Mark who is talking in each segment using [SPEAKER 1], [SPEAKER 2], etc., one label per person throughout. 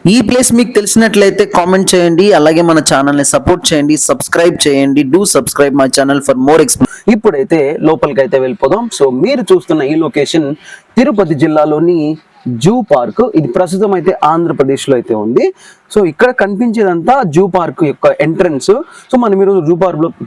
[SPEAKER 1] ఈ ప్లేస్ మీకు తెలిసినట్లయితే కామెంట్ చేయండి. అలాగే మన ఛానల్ని సపోర్ట్ చేయండి, సబ్స్క్రైబ్ చేయండి. Do subscribe my channel for more
[SPEAKER 2] ఇప్పుడైతే లోపలికి అయితే వెళ్ళిపోదాం. సో మీరు చూస్తున్న ఈ లొకేషన్ తిరుపతి జిల్లాలోని జూ పార్క్. ఇది ప్రస్తుతం అయితే ఆంధ్రప్రదేశ్ లో అయితే ఉంది. సో ఇక్కడ కనిపించేదంతా జూ పార్క్ యొక్క ఎంట్రన్స్. సో మనం ఈరోజు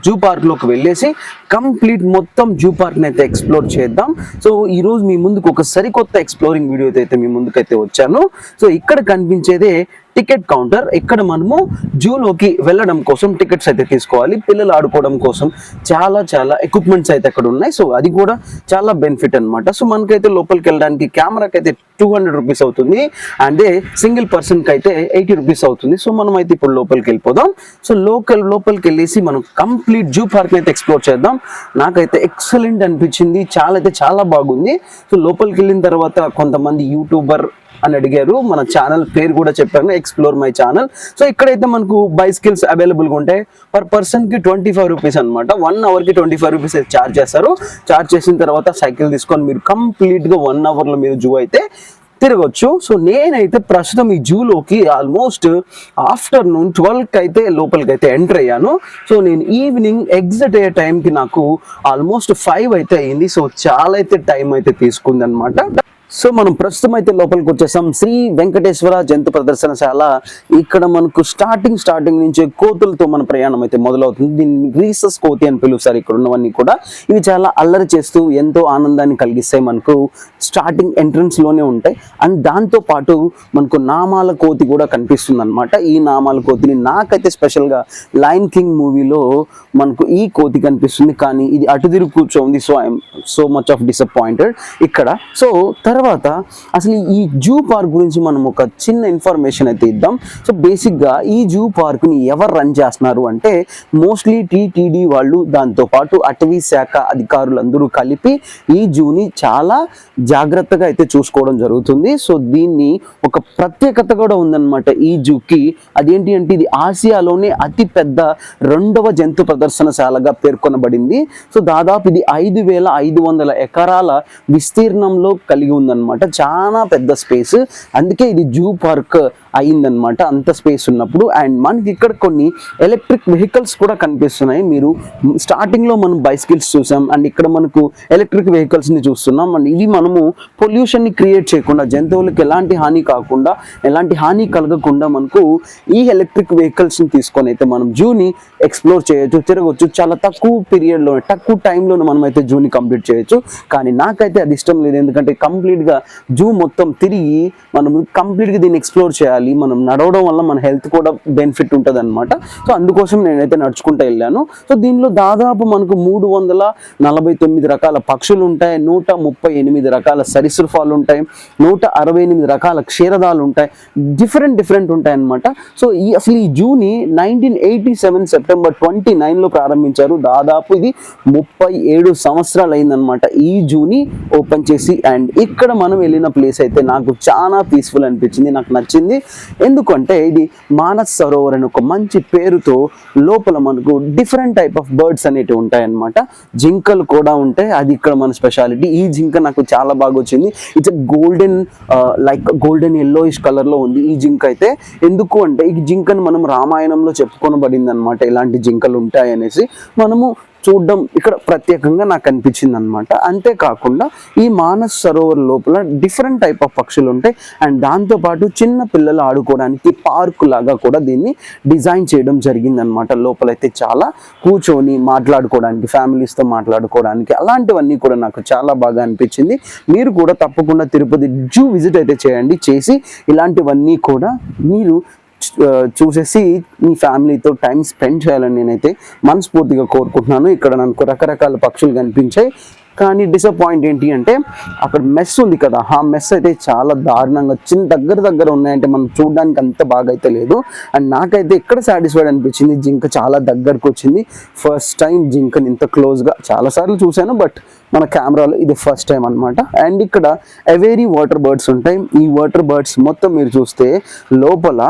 [SPEAKER 2] జూ పార్క్ లోకి వెళ్ళేసి కంప్లీట్ మొత్తం జూ పార్క్ ని అయితే ఎక్స్ప్లోర్ చేద్దాం. సో ఈ రోజు మీ ముందుకు ఒక సరికొత్త ఎక్స్ప్లోరింగ్ వీడియో అయితే మీ ముందుకైతే వచ్చాను. సో ఇక్కడ కనిపించేదే టికెట్ కౌంటర్. ఇక్కడ మనము జూలోకి వెళ్ళడం కోసం టికెట్స్ అయితే తీసుకోవాలి. పిల్లలు ఆడుకోవడం కోసం చాలా చాలా ఎక్విప్మెంట్స్ అయితే అక్కడ ఉన్నాయి. సో అది కూడా చాలా బెనిఫిట్ అనమాట. సో మనకైతే లోపలికి వెళ్ళడానికి కెమెరాకి అయితే 200 రూపీస్ అవుతుంది, అండ్ సింగిల్ పర్సన్ కి అయితే 80 రూపీస్ అవుతుంది. సో మనం అయితే ఇప్పుడు లోపలికి వెళ్ళిపోదాం. సో లోపలికి వెళ్ళేసి మనం కంప్లీట్ జూ పార్క్ అయితే ఎక్స్ప్లోర్ చేద్దాం. నాకైతే ఎక్సలెంట్ అనిపించింది, చాలా బాగుంది. సో లోపలికి వెళ్ళిన తర్వాత కొంతమంది యూట్యూబర్ అని అడిగారు, మన ఛానల్ పేరు కూడా చెప్పాను, ఎక్స్ప్లోర్ మై ఛానల్. సో ఇక్కడైతే మనకు బైసికల్స్ అవైలబుల్గా ఉంటాయి. పర్ పర్సన్ కి 25 రూపీస్ అనమాట. 1 అవర్ కి 25 రూపీస్ అయితే ఛార్జ్ చేస్తారు. ఛార్జ్ చేసిన తర్వాత సైకిల్ తీసుకొని మీరు కంప్లీట్ గా 1 అవర్ లో మీరు జూ అయితే తిరగొచ్చు. సో నేనైతే ప్రస్తుతం ఈ జూలోకి ఆల్మోస్ట్ ఆఫ్టర్నూన్ 12కి అయితే లోపలికి అయితే ఎంటర్ అయ్యాను. సో నేను ఈవినింగ్ ఎగ్జిట్ అయ్యే టైంకి నాకు ఆల్మోస్ట్ 5 అయితే అయింది. సో చాలా అయితే టైం అయితే తీసుకుంది అనమాట. సో మనం ప్రస్తుతం అయితే లోపలికి వచ్చేసాం. శ్రీ వెంకటేశ్వర జంతు ప్రదర్శనశాల. ఇక్కడ మనకు స్టార్టింగ్ నుంచి కోతులతో మన ప్రయాణం అయితే మొదలవుతుంది. దీన్ని రీసస్ కోతి అని పిలుస్తారు. ఇక్కడ ఉన్నవన్నీ కూడా ఇవి చాలా అల్లరి చేస్తూ ఎంతో ఆనందాన్ని కలిగిస్తాయి. మనకు స్టార్టింగ్ ఎంట్రన్స్ లోనే ఉంటాయి. అండ్ దాంతో పాటు మనకు నామాల కోతి కూడా కనిపిస్తుంది అనమాట. ఈ నామాల కోతిని నాకైతే స్పెషల్ గా లయన్ కింగ్ మూవీలో మనకు ఈ కోతి కనిపిస్తుంది, కానీ ఇది అటు తిరిగి కూర్చోంది. So I'm so much of disappointed ఇక్కడ. సో తర్వాత అసలు ఈ జూ పార్క్ గురించి మనం ఒక చిన్న ఇన్ఫర్మేషన్ అయితే ఇద్దాం. సో బేసిక్ గా ఈ జూ పార్క్ ని ఎవరు రన్ చేస్తున్నారు అంటే మోస్ట్లీ టీటీడీ వాళ్ళు, దాంతో పాటు అటవీ శాఖ అధికారులందరూ కలిపి ఈ జూని చాలా జాగ్రత్తగా అయితే చూసుకోవడం జరుగుతుంది. సో దీన్ని ఒక ప్రత్యేకత కూడా ఉందన్నమాట ఈ జూకి. అదేంటి అంటే ఇది ఆసియాలోనే అతి పెద్ద 2వ జంతు ప్రదర్శనశాలగా పేర్కొనబడింది. సో దాదాపు ఇది 5,500 ఎకరాల విస్తీర్ణంలో కలిగి ఉందన్నమాట. చాలా పెద్ద స్పేస్, అందుకే ఇది జూ పార్క్ అయిందనమాట. అంత స్పేస్ ఉన్నప్పుడు. అండ్ మనకి ఇక్కడ కొన్ని ఎలక్ట్రిక్ వెహికల్స్ కూడా కనిపిస్తున్నాయి. మీరు స్టార్టింగ్ లో మనం బైసికల్స్ చూసాం, అండ్ ఇక్కడ మనకు ఎలక్ట్రిక్ వెహికల్స్ ని చూస్తున్నాం. అండ్ ఇవి మనము పొల్యూషన్ ని క్రియేట్ చేయకుండా, జంతువులకు ఎలాంటి హాని కాకుండా, ఎలాంటి హాని కలగకుండా మనకు ఈ ఎలక్ట్రిక్ వెహికల్స్ ని తీసుకొని అయితే మనం జూని ఎక్స్ప్లోర్ చేయొచ్చు, తిరగొచ్చు. చాలా తక్కువ టైంలో మనం అయితే జూని కంప్లీట్ చేయొచ్చు. కానీ నాకైతే అది ఇష్టం లేదు, ఎందుకంటే కంప్లీట్ గా జూ మొత్తం తిరిగి మనం కంప్లీట్ గా దీన్ని ఎక్స్ప్లోర్ చేయాలి. మనం నడవడం వల్ల మన హెల్త్ కూడా బెనిఫిట్ ఉంటుంది అనమాట. సో అందుకోసం నేనైతే నడుచుకుంటూ వెళ్ళాను. సో దీనిలో దాదాపు మనకు 349 రకాల పక్షులు ఉంటాయి, 138 రకాల సరీసృపాలు ఉంటాయి, 168 రకాల క్షీరదాలు ఉంటాయి. డిఫరెంట్ ఉంటాయి అనమాట. సో అసలు ఈ జూని 1987 సెప్టెంబర్ 29లో ప్రారంభించారు. దాదాపు ఇది 37 సంవత్సరాలు అయిందనమాట ఈ జూని ఓపెన్ చేసి. అండ్ ఇక్కడ మనం వెళ్ళిన ప్లేస్ అయితే నాకు చాలా పీస్ఫుల్ అనిపించింది, నాకు నచ్చింది. ఎందుకంటే ఇది మానస్ సరోవర్ అని ఒక మంచి పేరుతో లోపల మనకు డిఫరెంట్ టైప్ ఆఫ్ బర్డ్స్ అనేటివి ఉంటాయి అన్నమాట. జింకలు కూడా ఉంటాయి, అది ఇక్కడ మన స్పెషాలిటీ. ఈ జింక నాకు చాలా బాగా వచ్చింది. ఇట్స్ గోల్డెన్ ఎల్లోయిష్ కలర్ లో ఉంది ఈ జింక అయితే. ఎందుకు అంటే ఈ జింకను మనం రామాయణంలో చెప్పుకొనబడింది అనమాట, ఇలాంటి జింకలు ఉంటాయి అనేసి. మనము చూడడం ఇక్కడ ప్రత్యేకంగా నాకు అనిపించింది అనమాట. అంతేకాకుండా ఈ మానస్ సరోవర్ లోపల డిఫరెంట్ టైప్ ఆఫ్ పక్షులు ఉంటాయి. అండ్ దాంతోపాటు చిన్న పిల్లలు ఆడుకోవడానికి పార్కు లాగా కూడా దీన్ని డిజైన్ చేయడం జరిగిందనమాట. లోపలైతే చాలా కూర్చొని మాట్లాడుకోవడానికి, ఫ్యామిలీస్తో మాట్లాడుకోవడానికి, అలాంటివన్నీ కూడా నాకు చాలా బాగా అనిపించింది. మీరు కూడా తప్పకుండా తిరుపతి జూ విజిట్ అయితే చేయండి. చేసి ఇలాంటివన్నీ కూడా మీరు చూసేసి మీ ఫ్యామిలీతో టైం స్పెండ్ చేయాలని నేనైతే మనస్ఫూర్తిగా కోరుకుంటున్నాను. ఇక్కడ నాకు రకరకాల పక్షులు కనిపించాయి. కానీ డిసప్పాయింట్ ఏంటి అంటే అక్కడ మెస్ ఉంది కదా, ఆ మెస్ అయితే చాలా దారుణంగా దగ్గర ఉన్నాయంటే మనం చూడడానికి అంత బాగా అయితే లేదు. అండ్ నాకైతే ఇక్కడ సాటిస్ఫైడ్ అనిపించింది, జింక చాలా దగ్గరకు వచ్చింది. ఫస్ట్ టైం జింకని ఇంత క్లోజ్గా చాలాసార్లు చూశాను, బట్ మన కెమెరాలో ఇది ఫస్ట్ టైం అనమాట. అండ్ ఇక్కడ అవేరీ వాటర్ బర్డ్స్ ఉంటాయి. ఈ వాటర్ బర్డ్స్ మొత్తం మీరు చూస్తే లోపల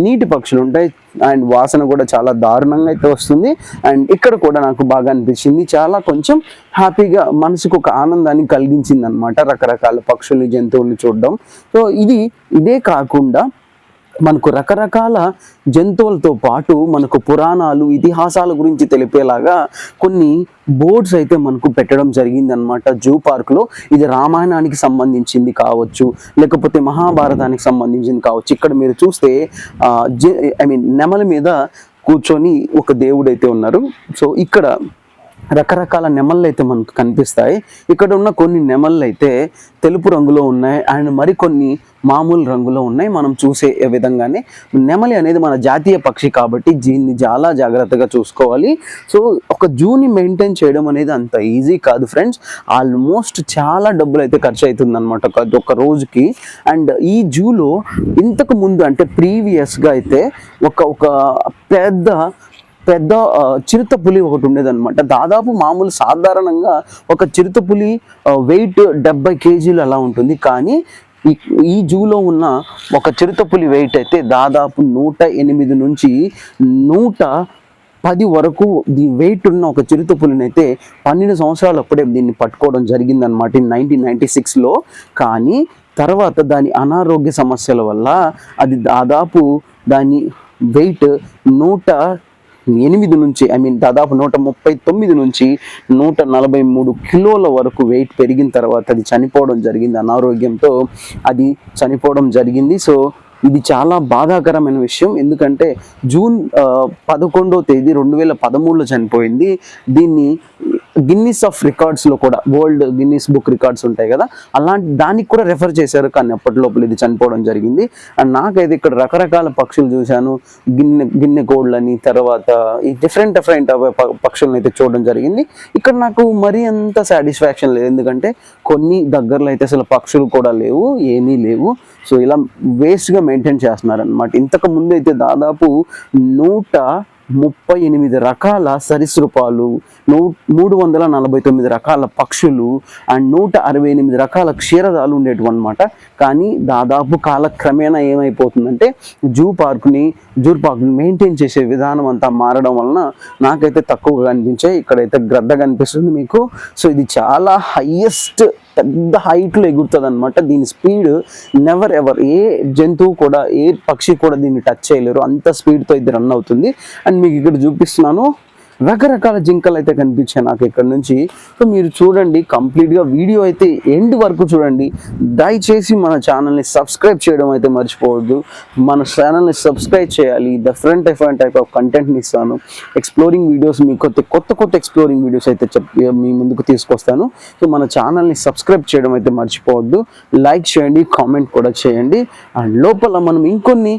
[SPEAKER 2] నీటి పక్షులు ఉంటాయి. అండ్ వాసన కూడా చాలా దారుణంగా అయితే వస్తుంది. అండ్ ఇక్కడ కూడా నాకు బాగా అనిపించింది, చాలా కొంచెం హ్యాపీగా మనసుకు ఒక ఆనందాన్ని కలిగించింది అనమాట రకరకాల పక్షుల్ని, జంతువుల్ని చూడడం. సో ఇదే కాకుండా మనకు రకరకాల జంతువులతో పాటు మనకు పురాణాలు ఇతిహాసాల గురించి తెలిపేలాగా కొన్ని బోర్డ్స్ అయితే మనకు పెట్టడం జరిగిందనమాట జూ పార్క్లో. ఇది రామాయణానికి సంబంధించింది కావచ్చు, లేకపోతే మహాభారతానికి సంబంధించింది కావచ్చు. ఇక్కడ మీరు చూస్తే నెమల మీద కూర్చొని ఒక దేవుడు అయితే ఉన్నారు. సో ఇక్కడ రకరకాల నెమళ్ళు అయితే మనకు కనిపిస్తాయి. ఇక్కడ ఉన్న కొన్ని నెమళ్ళు అయితే తెలుపు రంగులో ఉన్నాయి అండ్ మరికొన్ని మామూలు రంగులో ఉన్నాయి. మనం చూసే విధంగానే నెమలి అనేది మన జాతీయ పక్షి కాబట్టి దీన్ని చాలా జాగ్రత్తగా చూసుకోవాలి. సో ఒక జూని మెయింటైన్ చేయడం అనేది అంత ఈజీ కాదు ఫ్రెండ్స్. ఆల్మోస్ట్ చాలా డబ్బులు అయితే ఖర్చు అవుతుంది అనమాట ఒక రోజుకి. అండ్ ఈ జూలో ఇంతకు ముందు అంటే ప్రీవియస్గా అయితే ఒక పెద్ద చిరుతపులి ఒకటి ఉండేదన్నమాట. దాదాపు మామూలు సాధారణంగా ఒక చిరుతపులి వెయిట్ 70 కేజీలు అలా ఉంటుంది. కానీ ఈ జూలో ఉన్న ఒక చిరుతపులి వెయిట్ అయితే దాదాపు 108 నుంచి 110 వరకు వెయిట్ ఉన్న ఒక చిరుతపులిని అయితే 12 సంవత్సరాలు అప్పుడే దీన్ని పట్టుకోవడం జరిగిందనమాట 1996లో. కానీ తర్వాత దాని అనారోగ్య సమస్యల వల్ల అది దాదాపు దాని వెయిట్ 108 నుంచి దాదాపు 139 నుంచి 143 కిలోల వరకు వెయిట్ పెరిగిన తర్వాత అది చనిపోవడం జరిగింది. అనారోగ్యంతో అది చనిపోవడం జరిగింది. సో ఇది చాలా బాధాకరమైన విషయం. ఎందుకంటే జూన్ 11వ తేదీ 2013లో చనిపోయింది. దీన్ని గిన్నిస్ ఆఫ్ రికార్డ్స్లో కూడా, వరల్డ్ గిన్నిస్ బుక్ రికార్డ్స్ ఉంటాయి కదా, అలాంటి దానికి కూడా రెఫర్ చేశారు. కానీ అప్పటిలోపల ఇది చనిపోవడం జరిగింది. అండ్ నాకైతే ఇక్కడ రకరకాల పక్షులు చూశాను. గిన్నె కోళ్ళని, తర్వాత ఈ డిఫరెంట్ పక్షులను అయితే చూడడం జరిగింది. ఇక్కడ నాకు మరీ అంత సాటిస్ఫాక్షన్ లేదు. ఎందుకంటే కొన్ని దగ్గరలో అయితే అసలు పక్షులు కూడా లేవు, ఏమీ లేవు. సో ఇలా వేస్ట్గా మెయింటైన్ చేస్తున్నారు అనమాట. ఇంతకు ముందు అయితే దాదాపు 138 రకాల సరీసృపాలు, 349 రకాల పక్షులు అండ్ 168 రకాల క్షీరదాలు ఉండేటివి అనమాట. కానీ దాదాపు కాలక్రమేణా ఏమైపోతుందంటే జూ పార్క్ని మెయింటైన్ చేసే విధానం అంతా మారడం వలన నాకైతే తక్కువగా అనిపించాయి. ఇక్కడైతే గ్రద్ద కనిపిస్తుంది మీకు. సో ఇది చాలా పెద్ద హైట్లో ఎగురుతుంది అనమాట. దీని స్పీడ్ నెవర్ ఎవర్ ఏ జంతువు కూడా, ఏ పక్షి కూడా దీన్ని టచ్ చేయలేరు. అంత స్పీడ్తో ఇది రన్ అవుతుంది. అండ్ మీకు ఇక్కడ చూపిస్తున్నాను రకరకాల జింకలు అయితే కనిపించాయి నాకు ఇక్కడ నుంచి. సో మీరు చూడండి, కంప్లీట్గా వీడియో అయితే ఎండ్ వరకు చూడండి. దయచేసి మన ఛానల్ని సబ్స్క్రైబ్ చేయడం అయితే మర్చిపోవద్దు. మన ఛానల్ని సబ్స్క్రైబ్ చేయాలి. డిఫరెంట్ టైప్ ఆఫ్ కంటెంట్ని ఇస్తాను. ఎక్స్ప్లోరింగ్ వీడియోస్, మీకు కొత్త ఎక్స్ప్లోరింగ్ వీడియోస్ అయితే మీ ముందుకు తీసుకొస్తాను. సో మన ఛానల్ని సబ్స్క్రైబ్ చేయడం అయితే మర్చిపోవద్దు. లైక్ చేయండి, కామెంట్ కూడా చేయండి. అండ్ లోపల మనం ఇంకొన్ని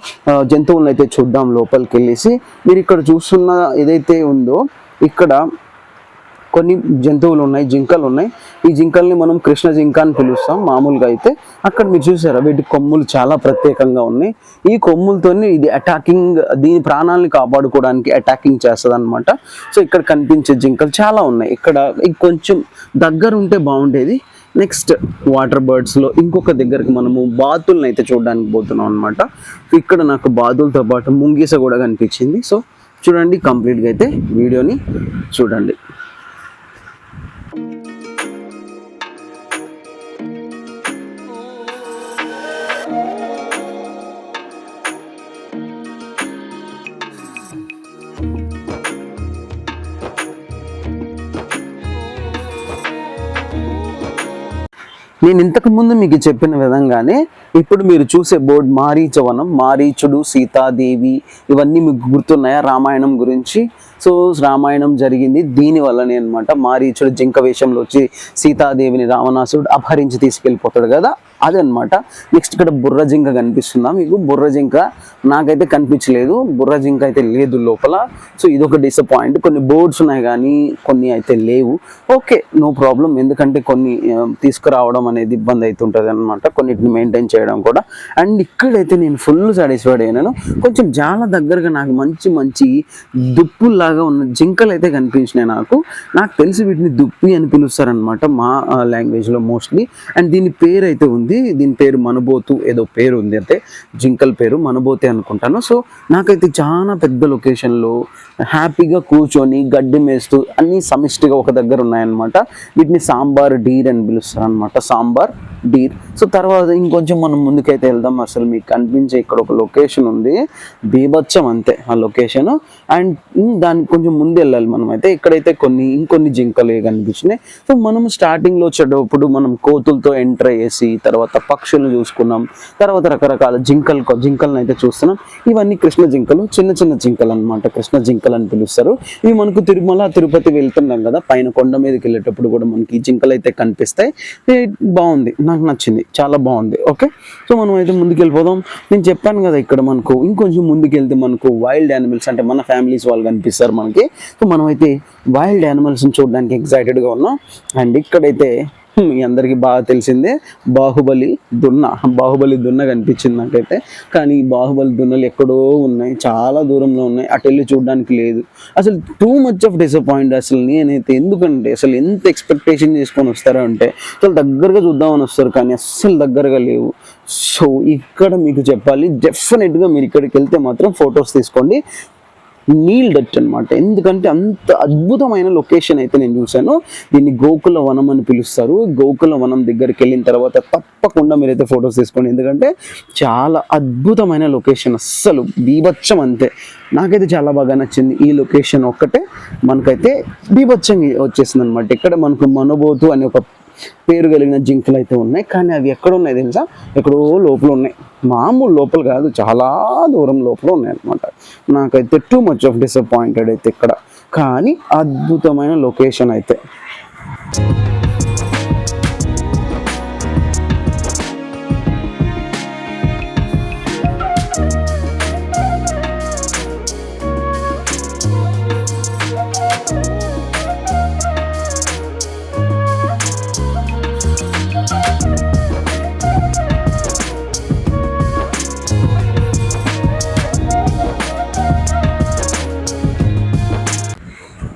[SPEAKER 2] జంతువులను అయితే చూద్దాం లోపలికి వెళ్ళేసి. మీరు ఇక్కడ చూస్తున్న ఏదైతే ఉందో ఇక్కడ కొన్ని జంతువులు ఉన్నాయి, జింకలు ఉన్నాయి. ఈ జింకల్ని మనం కృష్ణ జింక అని పిలుస్తాం మామూలుగా అయితే. అక్కడ మీరు చూసారా, వీటి కొమ్ములు చాలా ప్రత్యేకంగా ఉన్నాయి. ఈ కొమ్ములతోని ఇది అటాకింగ్, దీని ప్రాణాలను కాపాడుకోవడానికి అటాకింగ్ చేస్తుంది అనమాట. సో ఇక్కడ కనిపించే జింకలు చాలా ఉన్నాయి. ఇక్కడ కొంచెం దగ్గర ఉంటే బాగుండేది. నెక్స్ట్ వాటర్ బర్డ్స్లో ఇంకొక దగ్గరికి మనము బాతులను అయితే చూడడానికి పోతున్నాం అనమాట. ఇక్కడ నాకు బాతులతో పాటు ముంగీస కూడా కనిపించింది. సో చూడండి, కంప్లీట్గా అయితే వీడియోని చూడండి. నేను ఇంతకు ముందు మీకు చెప్పిన విధంగానే ఇప్పుడు మీరు చూసే బోర్డు మారీచవనం, మారీచుడు, సీతాదేవి, ఇవన్నీ మీకు గుర్తున్నాయా రామాయణం గురించి? సో రామాయణం జరిగింది దీని వల్లనే అనమాట. మారీచుడు జింక వేషంలో వచ్చి సీతాదేవిని రావణాసుడు అపహరించి తీసుకెళ్ళిపోతాడు కదా, అదనమాట. నెక్స్ట్ ఇక్కడ బుర్ర జింక కనిపిస్తుందా మీకు? బుర్ర జింక నాకైతే కనిపించలేదు, బుర్ర జింక అయితే లేదు లోపల. సో ఇదొక డిసప్పాయింట్. కొన్ని బోర్డ్స్ ఉన్నాయి కానీ కొన్ని అయితే లేవు. Okay, no problem. ఎందుకంటే కొన్ని తీసుకురావడం అనేది ఇబ్బంది అవుతుంటుంది అనమాట, కొన్నిటిని మెయింటైన్ చేయడం కూడా. అండ్ ఇక్కడైతే నేను ఫుల్ సాటిస్ఫైడ్ అయినాను. కొంచెం చాలా దగ్గరగా నాకు మంచి దుప్పుల్లాగా ఉన్న జింకలు అయితే కనిపించినాయి నాకు తెలిసి వీటిని దుప్పి అని పిలుస్తారనమాట మా లాంగ్వేజ్లో మోస్ట్లీ. అండ్ దీని పేరు అయితే ఉంది ఇది. దీని పేరు మనబోతు ఏదో పేరు ఉంది, అంటే జింకల్ పేరు మనబోతే అనుకుంటాను. సో నాకైతే చాలా పెద్ద లొకేషన్లో హ్యాపీగా కూర్చొని గడ్డి మేస్తూ అన్నీ సమిష్టిగా ఒక దగ్గర ఉన్నాయన్నమాట. వీటిని సాంబార్ డీర్ అని పిలుస్తారు అనమాట, సాంబార్ డీర్. సో తర్వాత ఇంకొంచెం మనం ముందుకైతే వెళ్దాం. అసలు మీకు కనిపించే ఇక్కడ ఒక లొకేషన్ ఉంది, బీభత్సం అంతే ఆ లొకేషన్. అండ్ దానికి కొంచెం ముందు వెళ్ళాలి మనం. అయితే ఇక్కడైతే ఇంకొన్ని జింకలు కనిపించినాయి. సో మనము స్టార్టింగ్లో వచ్చేటప్పుడు మనం కోతులతో ఎంటర్ అయ్యేసి తర్వాత పక్షులు చూసుకున్నాం, తర్వాత రకరకాల జింకలను అయితే చూస్తున్నాం. ఇవన్నీ కృష్ణ జింకలు, చిన్న చిన్న జింకలు అనమాట, కృష్ణ జింకలు అని పిలుస్తారు. ఇవి మనకు తిరుపతి వెళ్తున్నాం కదా, పైన కొండ మీదకి వెళ్ళేటప్పుడు కూడా మనకి జింకలు అయితే కనిపిస్తాయి. బాగుంది, నాకు నచ్చింది, చాలా బాగుంది. ఓకే, సో మనం అయితే ముందుకు వెళ్ళిపోదాం. నేను చెప్పాను కదా, ఇక్కడ మనకు ఇంకొంచెం ముందుకు వెళ్తే మనకు వైల్డ్ యానిమల్స్, అంటే మన ఫ్యామిలీస్ వాళ్ళు కనిపిస్తారు మనకి. సో మనం అయితే వైల్డ్ యానిమల్స్ని చూడడానికి ఎక్సైటెడ్గా ఉన్నాం. అండ్ ఇక్కడైతే మీ అందరికీ బాగా తెలిసిందే బాహుబలి దున్న కనిపించింది నాకైతే. కానీ ఈ బాహుబలి దున్నలు ఎక్కడో ఉన్నాయి, చాలా దూరంలో ఉన్నాయి, అటు వెళ్ళి చూడడానికి లేదు. అసలు టూ మచ్ ఆఫ్ డిసప్పాయింట్. అసలు నేనైతే ఎందుకంటే అసలు ఎంత ఎక్స్పెక్టేషన్ చేసుకొని వస్తారో అంటే అసలు దగ్గరగా చూద్దామని వస్తారు, కానీ అస్సలు దగ్గరగా లేవు. సో ఇక్కడ మీకు చెప్పాలి, డెఫినెట్గా మీరు ఇక్కడికి వెళ్తే మాత్రం ఫొటోస్ తీసుకోండి, నీల్ డట్ అనమాట. ఎందుకంటే అంత అద్భుతమైన లొకేషన్ అయితే నేను చూశాను. దీన్ని గోకుల వనం అని పిలుస్తారు. గోకుల వనం దగ్గరికి వెళ్ళిన తర్వాత తప్పకుండా మీరైతే ఫొటోస్ తీసుకోండి, ఎందుకంటే చాలా అద్భుతమైన లొకేషన్, అస్సలు బీభత్సం అంతే. నాకైతే చాలా బాగా నచ్చింది ఈ లొకేషన్ ఒక్కటే. మనకైతే బీభత్సంగా వచ్చేసింది అనమాట. ఇక్కడ మనకు మనబోతు అనే ఒక పేరు కలిగిన జింకలు అయితే ఉన్నాయి, కానీ అవి ఎక్కడ ఉన్నాయి తెలుసా? ఎక్కడో లోపల ఉన్నాయి, మామూలు లోపల కాదు, చాలా దూరం లోపల ఉన్నాయి అనమాట. నాకైతే టూ మచ్ ఆఫ్ డిసప్పాయింటెడ్ అయితే ఇక్కడ, కానీ అద్భుతమైన లొకేషన్ అయితే.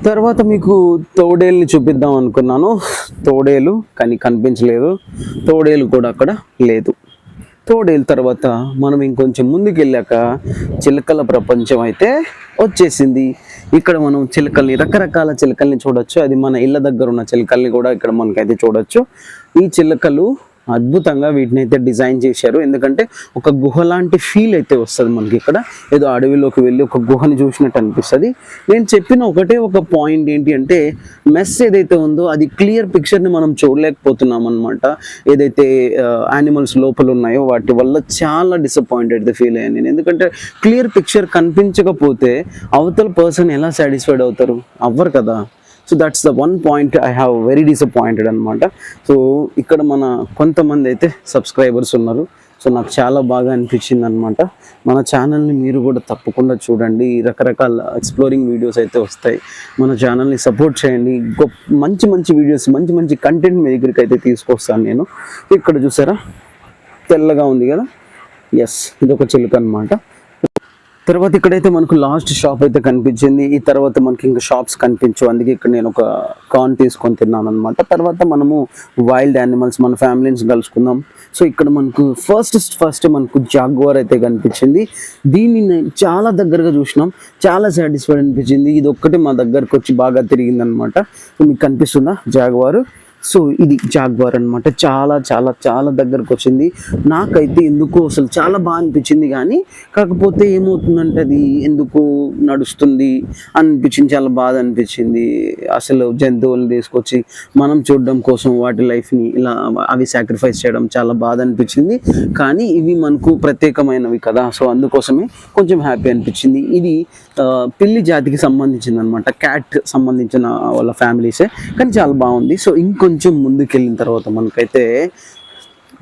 [SPEAKER 2] తర్వాత మీకు తోడేల్ని చూపిద్దాం అనుకున్నాను, తోడేలు కానీ కనిపించలేదు, తోడేలు కూడా అక్కడ లేదు. తోడేలు తర్వాత మనం ఇంకొంచెం ముందుకు వెళ్ళాక చిలకల ప్రపంచం అయితే వచ్చేసింది. ఇక్కడ మనం రకరకాల చిలకల్ని చూడొచ్చు. అది మన ఇళ్ళ దగ్గర ఉన్న చిలకల్ని కూడా ఇక్కడ మనకైతే చూడొచ్చు. ఈ చిలకలు అద్భుతంగా వీటిని అయితే డిజైన్ చేశారు, ఎందుకంటే ఒక గుహ లాంటి ఫీల్ అయితే వస్తుంది మనకి. ఇక్కడ ఏదో అడవిలోకి వెళ్ళి ఒక గుహని చూసినట్టు అనిపిస్తుంది. నేను చెప్పిన ఒక పాయింట్ ఏంటి అంటే, మెస్ ఏదైతే ఉందో అది క్లియర్ పిక్చర్ని మనం చూడలేకపోతున్నాం అనమాట. ఏదైతే యానిమల్స్ లోపల ఉన్నాయో వాటి వల్ల చాలా డిసప్పాయింటెడ్ ఫీల్ అయ్యాను నేను. ఎందుకంటే క్లియర్ పిక్చర్ కనిపించకపోతే అవతల పర్సన్ ఎలా సాటిస్ఫైడ్ అవుతారు? అవ్వరు కదా. So that's the one point I have very disappointed అనమాట. సో ఇక్కడ మన కొంతమంది అయితే సబ్స్క్రైబర్స్ ఉన్నారు. సో నాకు చాలా బాగా అనిపించింది అనమాట. మన ఛానల్ని మీరు కూడా తప్పకుండా చూడండి, రకరకాల ఎక్స్ప్లోరింగ్ వీడియోస్ అయితే వస్తాయి. మన ఛానల్ని సపోర్ట్ చేయండి, మంచి మంచి వీడియోస్, మంచి మంచి కంటెంట్ మీ దగ్గరికి అయితే తీసుకొస్తాను నేను. ఇక్కడ చూసారా తెల్లగా ఉంది కదా, ఎస్ ఇదొక చిలుక అనమాట. తర్వాత ఇక్కడైతే మనకు లాస్ట్ షాప్ అయితే కనిపించింది. ఈ తర్వాత మనకి ఇంకా షాప్స్ కనిపించవు, అందుకే ఇక్కడ నేను ఒక కార్న్ తీసుకొని తిన్నాను అనమాట. తర్వాత మనము వైల్డ్ యానిమల్స్, మన ఫ్యామిలీని కలుసుకుందాం. సో ఇక్కడ మనకు ఫస్ట్ మనకు జాగ్వార్ అయితే కనిపించింది. దీన్ని చాలా దగ్గరగా చూసినాం, చాలా సాటిస్ఫైడ్ అనిపించింది. ఇది ఒక్కటి మా దగ్గరకు వచ్చి బాగా తిరిగింది అనమాట. మీకు కనిపిస్తుందా జాగ్వారు? సో ఇది జాగ్వార్ అనమాట. చాలా చాలా చాలా దగ్గరకు వచ్చింది. నాకైతే ఎందుకు అసలు చాలా బాగా అనిపించింది, కానీ కాకపోతే ఏమవుతుందంటే అది ఎందుకు నడుస్తుంది అనిపించింది, చాలా బాధ అనిపించింది. అసలు జంతువులను తీసుకొచ్చి మనం చూడడం కోసం వాటి లైఫ్ని ఇలా అవి సాక్రిఫైస్ చేయడం చాలా బాధ అనిపించింది. కానీ ఇవి మనకు ప్రత్యేకమైనవి కదా, సో అందుకోసమే కొంచెం హ్యాపీ అనిపించింది. ఇది పిల్లి జాతికి సంబంధించింది అనమాట, క్యాట్ సంబంధించిన వాళ్ళ ఫ్యామిలీసే, కానీ చాలా బాగుంది. సో ఇంకొంచెం ముందుకెళ్ళిన తర్వాత మనకైతే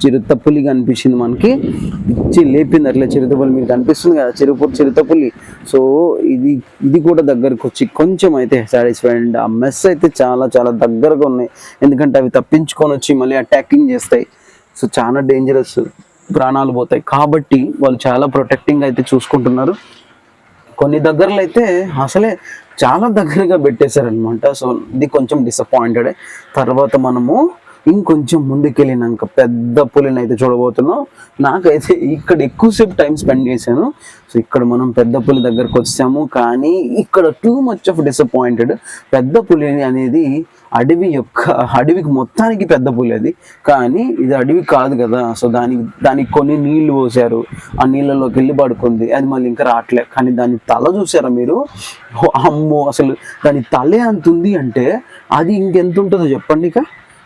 [SPEAKER 2] చిరుతపులి కనిపించింది మనకి. లేపింది అట్లా చిరుతపులి, మీకు కనిపిస్తుంది కదా చిరుతపులి. సో ఇది కూడా దగ్గరకు వచ్చి కొంచెం అయితే సాటిస్ఫైడ్. ఆ మెస్ అయితే చాలా చాలా దగ్గరగా ఉన్నాయి, ఎందుకంటే అవి తప్పించుకొని వచ్చి మళ్ళీ అటాకింగ్ చేస్తాయి. సో చాలా డేంజరస్, ప్రాణాలు పోతాయి. కాబట్టి వాళ్ళు చాలా ప్రొటెక్టింగ్ అయితే చూసుకుంటున్నారు. కొన్ని దగ్గరలో అయితే అసలే చాలా దగ్గరగా పెట్టేశారనమాట. సో ఇది కొంచెం డిసప్పాయింటెడ్. తర్వాత మనము ఇంకొంచెం ముందుకెళ్ళినాక పెద్ద పులిని అయితే చూడబోతున్నాం. నాకైతే ఇక్కడ ఎక్కువసేపు టైం స్పెండ్ చేశాను. సో ఇక్కడ మనం పెద్ద పులి దగ్గరకు వచ్చాము, కానీ ఇక్కడ టూ మచ్ ఆఫ్ డిసప్పాయింటెడ్. పెద్ద పులి అనేది అడవికి మొత్తానికి పెద్ద పులి అది, కానీ ఇది అడవి కాదు కదా. సో దానికి కొన్ని నీళ్లు పోసారు, ఆ నీళ్ళలోకి వెళ్ళి పడుకుంది, అది మళ్ళీ ఇంకా రావట్లే. కానీ దాని తల చూసారా మీరు? అమ్మో, అసలు దాని తలే అంత ఉంది అంటే అది ఇంకెంత ఉంటుందో చెప్పండి. ఇక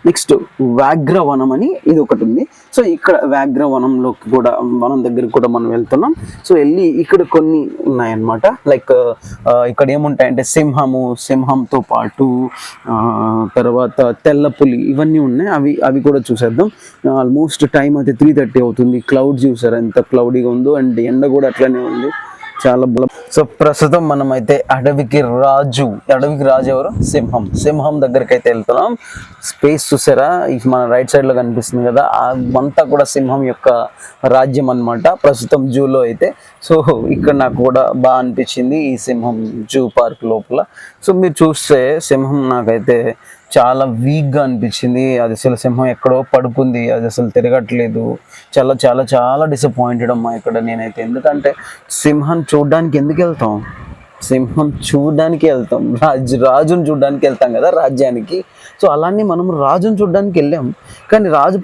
[SPEAKER 2] నెక్స్ట్ వ్యాఘ్రవనం అని ఇది ఒకటి ఉంది. సో ఇక్కడ వ్యాఘ్రవనంలోకి కూడా, వనం దగ్గరికి కూడా మనం వెళ్తున్నాం. సో వెళ్ళి ఇక్కడ కొన్ని ఉన్నాయన్నమాట. లైక్ ఇక్కడ ఏముంటాయంటే సింహంతో పాటు తర్వాత తెల్ల పులి, ఇవన్నీ ఉన్నాయి. అవి కూడా చూసేద్దాం. ఆల్మోస్ట్ టైం అయితే 3:30 అవుతుంది. క్లౌడ్ చూసారు ఎంత క్లౌడీగా ఉందో, అండ్ ఎండ కూడా అట్లనే ఉంది, చాలా బలం. సో ప్రస్తుతం మనం అయితే అడవికి రాజు ఎవరు? సింహం దగ్గరికి అయితే వెళ్తున్నాం. స్పేస్ చూసారా, మన రైట్ సైడ్ లో కనిపిస్తుంది కదా, అవంతా కూడా సింహం యొక్క రాజ్యం అన్నమాట ప్రస్తుతం జూలో అయితే. సో ఇక్కడ నాకు కూడా బాగా అనిపించింది ఈ సింహం జూ పార్క్ లోపల. సో మీరు చూస్తే సింహం నాకైతే చాలా వీక్గా అనిపించింది. అది అసలు సింహం ఎక్కడో పడుకుంది, అది అసలు తిరగట్లేదు. చాలా చాలా చాలా డిసప్పాయింటెడ్ అమ్మా ఇక్కడ నేనైతే. ఎందుకంటే సింహాన్ని చూడడానికి ఎందుకు వెళ్తాం? రాజుని చూడడానికి వెళ్తాం కదా రాజ్యానికి. సో అలానే మనం రాజుని చూడడానికి వెళ్ళాం, కానీ రాజు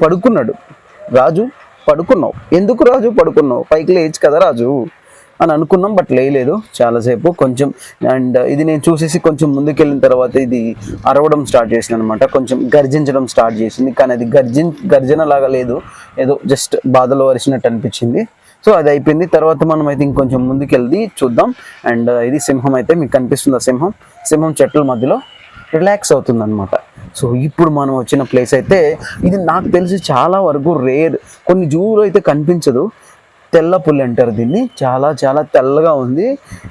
[SPEAKER 2] పడుకున్నావు. ఎందుకు రాజు పడుకున్నావు? పైకి లేచి కదా రాజు అని అనుకున్నాం, బట్ లేలేదు చాలాసేపు కొంచెం. అండ్ ఇది నేను చూసేసి కొంచెం ముందుకెళ్ళిన తర్వాత ఇది అరవడం స్టార్ట్ చేసింది అనమాట, కొంచెం గర్జించడం స్టార్ట్ చేసింది. కానీ అది గర్జన లాగా లేదు, ఏదో జస్ట్ బాధలో అరిచినట్టు అనిపించింది. సో అది అయిపోయింది. తర్వాత మనం అయితే ఇంకొంచెం ముందుకెళ్ళి చూద్దాం. అండ్ ఇది సింహం అయితే మీకు కనిపిస్తుంది. సింహం చెట్ల మధ్యలో రిలాక్స్ అవుతుంది అనమాట. సో ఇప్పుడు మనం వచ్చిన ప్లేస్ అయితే ఇది నాకు తెలిసి చాలా వరకు రేర్, కొన్ని జూలో అయితే కనిపించదు. తెల్ల పులి అంటారు దీన్ని, చాలా చాలా తెల్లగా ఉంది.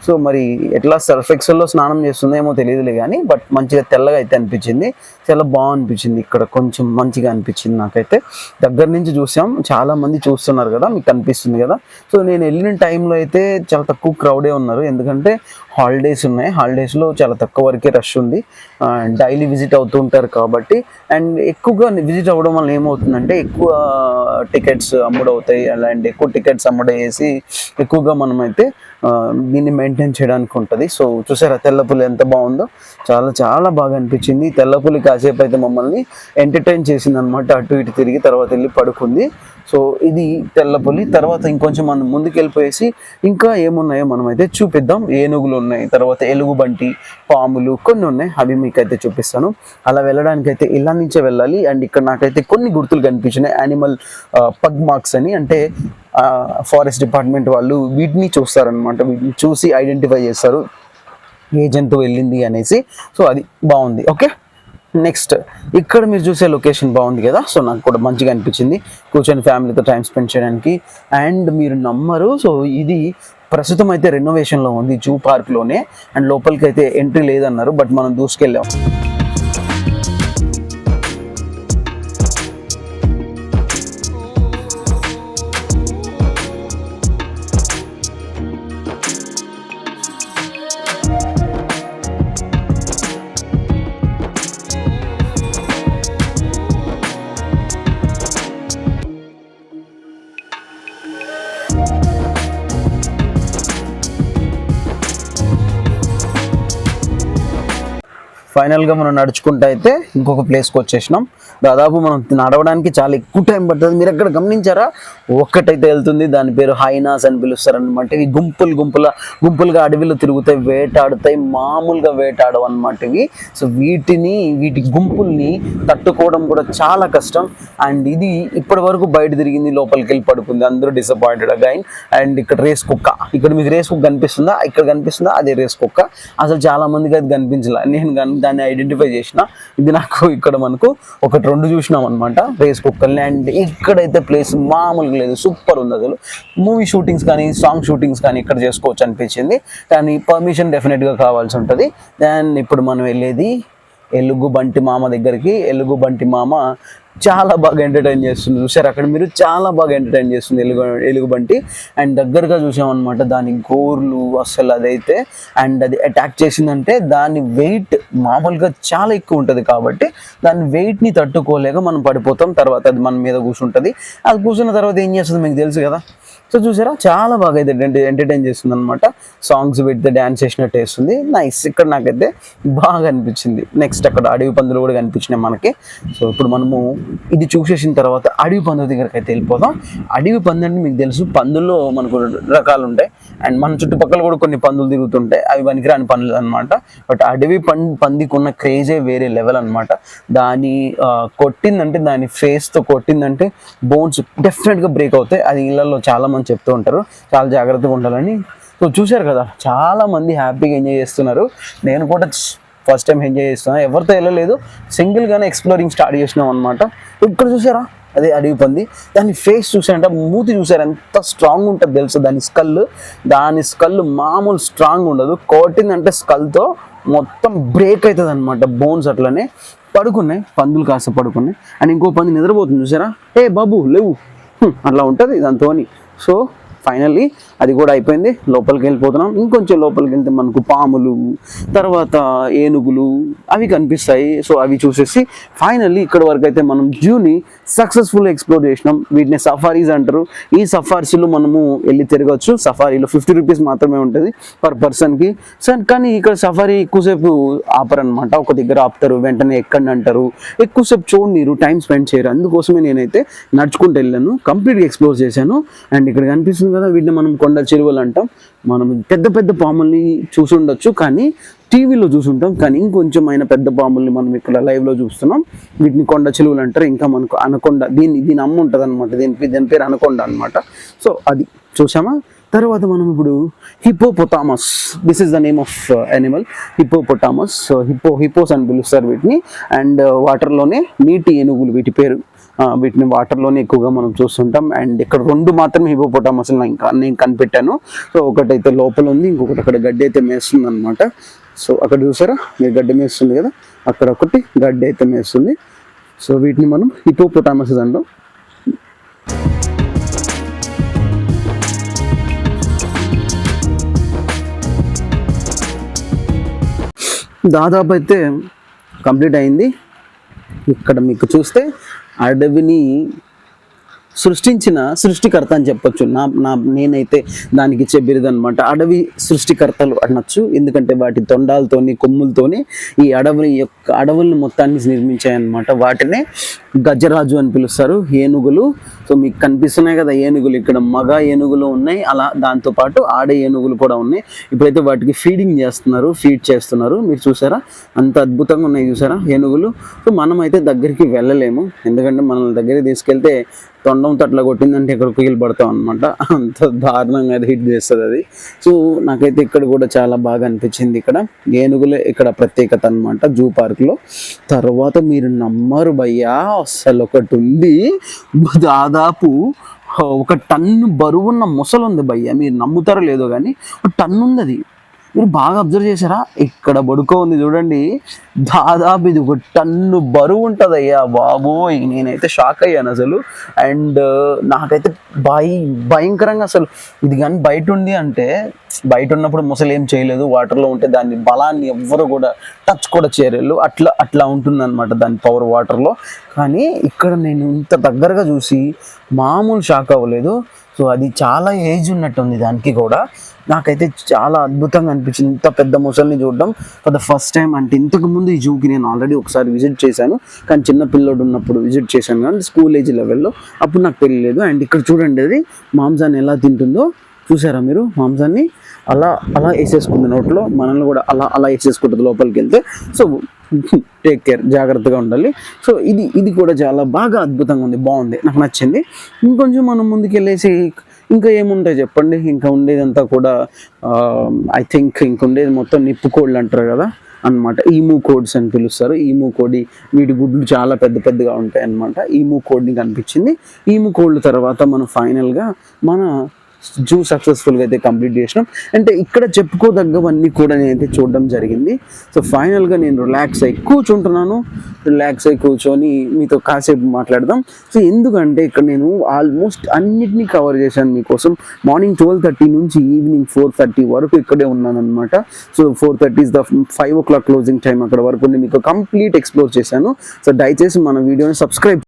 [SPEAKER 2] సో మరి ఎట్లా సర్ఫ్ ఎక్సెల్లో స్నానం చేస్తుందేమో తెలియదులే కానీ, బట్ మంచిగా తెల్లగా అయితే అనిపించింది, చాలా బాగా అనిపించింది. ఇక్కడ కొంచెం మంచిగా అనిపించింది నాకైతే. దగ్గర నుంచి చూసాం, చాలా మంది చూస్తున్నారు కదా, మీకు కనిపిస్తుంది కదా. సో నేను వెళ్ళిన టైంలో అయితే చాలా తక్కువ క్రౌడే ఉన్నారు, ఎందుకంటే హాలిడేస్ ఉన్నాయి. హాలిడేస్లో చాలా తక్కువ వరకే రష్ ఉంది. డైలీ విజిట్ అవుతూ ఉంటారు కాబట్టి. అండ్ ఎక్కువగా విజిట్ అవ్వడం వల్ల ఏమవుతుందంటే ఎక్కువ టికెట్స్ అమ్ముడవుతాయి. అండ్ ఎక్కువ టికెట్స్ అమ్ముడేసి ఎక్కువగా మనం అయితే దీన్ని మెయింటైన్ చేయడానికి ఉంటుంది. సో చూసారా తెల్లపులి ఎంత బాగుందో, చాలా చాలా బాగా అనిపించింది. తెల్లపులి కాసేపు అయితే మమ్మల్ని ఎంటర్టైన్ చేసింది అనమాట, అటు ఇటు తిరిగి తర్వాత వెళ్ళి పడుకుంది. సో ఇది తెల్లపులి. తర్వాత ఇంకొంచెం మనం ముందుకు వెళ్ళిపోయేసి ఇంకా ఏమున్నాయో మనం అయితే చూపిద్దాం. ఏనుగులు ఉన్నాయి, తర్వాత ఎలుగుబంటి, పాములు కొన్ని ఉన్నాయి, అవి మీకైతే చూపిస్తాను. అలా వెళ్ళడానికి అయితే ఇలా నుంచే వెళ్ళాలి. అండ్ ఇక్కడ నాకైతే కొన్ని గుర్తులు కనిపించినాయి, యానిమల్ పగ్ మార్క్స్ అని. అంటే ఫారెస్ట్ డిపార్ట్మెంట్ వాళ్ళు వీటిని చూస్తారనమాట, వీటిని చూసి ఐడెంటిఫై చేస్తారు ఏ జంతువు వెళ్ళింది అనేసి. సో అది బాగుంది. ఓకే, నెక్స్ట్ ఇక్కడ మీరు చూసే లొకేషన్ బాగుంది కదా. సో నాకు కూడా మంచిగా అనిపించింది కూర్చొని ఫ్యామిలీతో టైం స్పెండ్ చేయడానికి. అండ్ మీరు నమ్మరు, సో ఇది ప్రస్తుతం అయితే రెనోవేషన్లో ఉంది జూ పార్క్లోనే. అండ్ లోపలికి అయితే ఎంట్రీ లేదన్నారు, బట్ మనం దూసుకెళ్ళాం. ఫైనల్గా మనం నడుచుకుంటూ అయితే ఇంకొక ప్లేస్కి వచ్చేసినాం. దాదాపు మనం నడవడానికి చాలా ఎక్కువ టైం పడుతుంది. మీరు ఎక్కడ గమనించారా? ఒక్కటైతే వెళ్తుంది, దాని పేరు హైనాస్ అని పిలుస్తారనమాట. ఇవి గుంపులుగా అడవిలో తిరుగుతాయి, వేటాడుతాయి, మామూలుగా వేటాడవు అనమాట ఇవి. సో వీటి గుంపుల్ని తట్టుకోవడం కూడా చాలా కష్టం. అండ్ ఇది ఇప్పటి వరకు బయట తిరిగింది, లోపలికి వెళ్ళి పడుకుంది, అందరూ డిసప్పాయింటెడ్ అగైన్. అండ్ ఇక్కడ రేస్ కుక్క, ఇక్కడ మీకు రేస్ కుక్క కనిపిస్తుందా? ఇక్కడ కనిపిస్తుందా? అదే రేస్ కుక్క. అసలు చాలా మందికి అది కనిపించలే, నేను దాన్ని ఐడెంటిఫై చేసిన. ఇది నాకు ఇక్కడ మనకు 1-2 చూసినాం అనమాట రేస్ కుక్కల్ని. అండ్ ఇక్కడైతే ప్లేస్ మామూలుగా లేదు, సూపర్ ఉంది. అసలు మూవీ షూటింగ్స్ కానీ సాంగ్ షూటింగ్స్ కానీ ఇక్కడ చేసుకోవచ్చు అనిపించింది, కానీ పర్మిషన్ డెఫినెట్గా కావాల్సి ఉంటుంది. అండ్ ఇప్పుడు మనం వెళ్ళేది ఎలుగుబంటి మామ దగ్గరికి. ఎలుగుబంటి మామ చాలా బాగా ఎంటర్టైన్ చేస్తుంది. చూసారు అక్కడ మీరు, చాలా బాగా ఎంటర్టైన్ చేస్తుంది ఎలుగుబంటి. అండ్ దగ్గరగా చూసామన్నమాట దాని గోర్లు అసలు అదైతే, అండ్ అది అటాక్ చేసిందంటే దాని వెయిట్ మామూలుగా చాలా ఎక్కువ ఉంటుంది కాబట్టి దాని వెయిట్ని తట్టుకోలేక మనం పడిపోతాం. తర్వాత అది మన మీద కూర్చుంటుంది. అది కూర్చున్న తర్వాత ఏం చేస్తుంది మీకు తెలుసు కదా. సో చూసారా చాలా బాగా అయితే ఎంటర్టైన్ చేస్తుంది అనమాట. సాంగ్స్ పెడితే డ్యాన్స్ చేసినట్టు వేస్తుంది. నైస్. ఇక్కడ నాకైతే బాగా అనిపించింది. నెక్స్ట్ అక్కడ అడవి పందులు కూడా కనిపించినాయి మనకి. సో ఇప్పుడు మనము ఇది చూసేసిన తర్వాత అడవి పందుల దగ్గరికి అయితే వెళ్ళిపోదాం. అడవి పందు అంటే మీకు తెలుసు, పందుల్లో మనకు రకాలు ఉంటాయి. అండ్ మన చుట్టుపక్కల కూడా కొన్ని పందులు తిరుగుతుంటాయి. అవి పనికిరాని పనులు అనమాట. బట్ అడవి పందికి ఉన్న క్రేజే వేరే లెవెల్ అనమాట. దాని కొట్టిందంటే, దాని ఫేస్తో కొట్టిందంటే బోన్స్ డెఫినెట్గా బ్రేక్ అవుతాయి. అది ఇళ్లలో చాలా మంది చెప్తూ ఉంటారు, చాలా జాగ్రత్తగా ఉండాలని. సో చూశారు కదా, చాలా మంది హ్యాపీగా ఎంజాయ్ చేస్తున్నారు. నేను కూడా ఫస్ట్ టైం ఎంజాయ్ చేస్తున్నాను. ఎవరితో వెళ్ళలేదు, సింగిల్గానే ఎక్స్ప్లోరింగ్ స్టార్ట్ చేసినాం అనమాట. ఇక్కడ చూసారా అదే అడవి పంది. దాని ఫేస్ చూసారంటే, మూతి చూసారు ఎంత స్ట్రాంగ్ ఉంటుంది తెలుసు. దాని స్కల్ మామూలు స్ట్రాంగ్ ఉండదు. కొట్టిందంటే స్కల్తో మొత్తం బ్రేక్ అవుతుంది అనమాట. బోన్స్ అట్లనే పడుకున్నాయి పందులు, కాస్త పడుకున్నాయి. అండ్ ఇంకో పంది నిద్రపోతుంది చూసారా. ఏ బాబు లేవు, అట్లా ఉంటుంది దాంతోని. సో ఫైనల్లీ అది కూడా అయిపోయింది. లోపలికి వెళ్ళిపోతున్నాం. ఇంకొంచెం లోపలికి వెళ్తే మనకు పాములు, తర్వాత ఏనుగులు అవి కనిపిస్తాయి. సో అవి చూసేసి ఫైనల్లీ ఇక్కడ వరకు అయితే మనం జూని సక్సెస్ఫుల్గా ఎక్స్ప్లోర్ చేసినాం. వీటిని సఫారీస్ అంటారు. ఈ సఫారీస్లో మనము వెళ్ళి తిరగచ్చు. సఫారీలో 50 రూపీస్ మాత్రమే ఉంటుంది పర్ పర్సన్కి. సో కానీ ఇక్కడ సఫారీ ఎక్కువసేపు ఆపరనమాట. ఒక దగ్గర ఆపుతారు, వెంటనే ఎక్కండి అంటారు. ఎక్కువసేపు చూడనీరు, టైం స్పెండ్ చేయరు. అందుకోసమే నేనైతే నడుచుకుంటూ వెళ్ళాను, కంప్లీట్గా ఎక్స్ప్లోర్ చేశాను. అండ్ ఇక్కడ కనిపిస్తుంది కదా, వీటిని మనం కొండ చెరువులు అంటాం. మనం పెద్ద పెద్ద పాముల్ని చూసి ఉండొచ్చు, కానీ టీవీలో చూసుంటాం. కానీ ఇంకొంచెం అయిన పెద్ద పాముల్ని మనం ఇక్కడ లైవ్లో చూస్తున్నాం. వీటిని కొండ చెరువులు అంటారు. ఇంకా మనకు అనకొండ, దీని అమ్మ ఉంటుంది అనమాట. దీని పేరు అనకొండ అనమాట. సో అది చూసామా. తర్వాత మనం ఇప్పుడు hippopotamus, this is the name of animal, hippopotamus. So hippos అని పిలుస్తారు వీటిని. అండ్ వాటర్లోనే నీటి ఏనుగులు వీటి పేరు. వీటిని వాటర్లోనే ఎక్కువగా మనం చూస్తుంటాం. అండ్ ఇక్కడ 2 మాత్రమే హిపోపొటామస్ నేను కనిపెట్టాను. సో ఒకటైతే లోపల ఉంది, ఇంకొకటి అక్కడ గడ్డి అయితే మేస్తుంది అనమాట. సో అక్కడ చూసారా మీరు, గడ్డి మేస్తుంది కదా, అక్కడ ఒకటి గడ్డి అయితే మేస్తుంది. సో వీటిని మనం హిపోపొటామస్ అంటాం. దాదాపు అయితే కంప్లీట్ అయింది. ఇక్కడ మీకు చూస్తే అడవిని సృష్టికర్త అని చెప్పొచ్చు. నేనైతే దానికి ఇచ్చే బిరుదు అనమాట. అడవి సృష్టికర్తలు అనొచ్చు. ఎందుకంటే వాటి తొండాలతోని, కొమ్ములతోని ఈ అడవుల్ని మొత్తాన్ని నిర్మించాయన్నమాట. వాటినే గజరాజు అని పిలుస్తారు, ఏనుగులు. సో మీకు కనిపిస్తున్నాయి కదా ఏనుగులు, ఇక్కడ మగ ఏనుగులు ఉన్నాయి, అలా దాంతోపాటు ఆడ ఏనుగులు కూడా ఉన్నాయి. ఇప్పుడైతే వాటికి ఫీడ్ చేస్తున్నారు. మీరు చూసారా అంత అద్భుతంగా ఉన్నాయి చూసారా ఏనుగులు. సో మనం అయితే దగ్గరికి వెళ్ళలేము, ఎందుకంటే మనల్ని దగ్గరికి తీసుకెళ్తే తొండంతో అట్లా కొట్టిందంటే ఇక్కడ కుగిలి పడతాం అనమాట. అంత దారుణంగా అది హిట్ చేస్తుంది అది. సో నాకైతే ఇక్కడ కూడా చాలా బాగా అనిపించింది. ఇక్కడ ఏనుగులే ఇక్కడ ప్రత్యేకత అనమాట జూ పార్క్లో. తర్వాత మీరు నమ్మరు భయ్యా, అసలు ఒకటి ఉంది, దాదాపు 1 టన్ను బరువున్న మొసలు ఉంది భయ్యా. మీరు నమ్ముతారో లేదో కానీ 1 టన్ను ఉంది అది. మీరు బాగా అబ్జర్వ్ చేశారా, ఇక్కడ బడుకో ఉంది చూడండి. దాదాపు ఇది 1 టన్ను బరువు ఉంటుంది అయ్యా బాబోయ్. నేనైతే షాక్ అయ్యాను అసలు. అండ్ నాకైతే భయంకరంగా అసలు ఇది కానీ బయట ఉంది అంటే, బయట ఉన్నప్పుడు ముసలు ఏం చేయలేదు, వాటర్లో ఉంటే దాని బలాన్ని ఎవ్వరు కూడా టచ్ కూడా చేయలేరు. అట్లా ఉంటుంది అనమాట దాని పవర్ వాటర్లో. కానీ ఇక్కడ నేను ఇంత దగ్గరగా చూసి మామూలు షాక్ అవ్వలేదు. సో అది చాలా ఏజ్ ఉన్నట్టుంది దానికి కూడా. నాకైతే చాలా అద్భుతంగా అనిపించింది ఇంత పెద్ద మొసల్ని చూడడం ఫర్ ద ఫస్ట్ టైం. అంటే ఇంతకుముందు ఈ జూకి నేను ఆల్రెడీ ఒకసారి విజిట్ చేశాను, కానీ చిన్న పిల్లోడు ఉన్నప్పుడు విజిట్ చేశాను, కానీ స్కూల్ ఏజ్ లెవెల్లో, అప్పుడు నాకు తెలియలేదు. అండ్ ఇక్కడ చూడండి అది మాంసాన్ని ఎలా తింటుందో చూసారా మీరు. మాంసాన్ని అలా వేసేసుకుంది నోట్లో, మనల్ని కూడా అలా వేసేసుకుంటుంది లోపలికి వెళ్తే. సో టేక్ కేర్, జాగ్రత్తగా ఉండాలి. సో ఇది కూడా చాలా బాగా అద్భుతంగా ఉంది, బాగుంది, నాకు నచ్చింది. ఇంకొంచెం మనం ముందుకెళ్ళేసి ఇంకా ఏముంటాయి చెప్పండి. ఇంకా ఉండేదంతా కూడా ఐ థింక్ ఇంకుండేది మొత్తం నిప్పు కోళ్ళు అంటారు కదా అనమాట. ఈమూ కోడ్స్ అని పిలుస్తారు. ఈమూ కోడి, వీటి గుడ్లు చాలా పెద్దగా ఉంటాయి అనమాట. ఈమూ కోడ్ని కనిపించింది. ఈమూ కోళ్ళ తర్వాత మనం ఫైనల్గా మన జూ సక్సెస్ఫుల్గా అయితే కంప్లీట్ చేసినాం. అంటే ఇక్కడ చెప్పుకోదగ్గవన్నీ కూడా నేనైతే చూడడం జరిగింది. సో ఫైనల్గా నేను రిలాక్స్ అయ్యి కూర్చొని మీతో కాసేపు మాట్లాడదాం. సో ఎందుకంటే ఇక్కడ నేను ఆల్మోస్ట్ అన్నిటినీ కవర్ చేశాను మీకోసం. మార్నింగ్ 12:30 నుంచి ఈవినింగ్ 4:30 వరకు ఇక్కడే ఉన్నాను అనమాట. So 4:30 is the 5 o'clock closing time. అక్కడ వరకు నేను మీకు కంప్లీట్ ఎక్స్ప్లోర్ చేశాను. సో దయచేసి మన వీడియోని సబ్స్క్రైబ్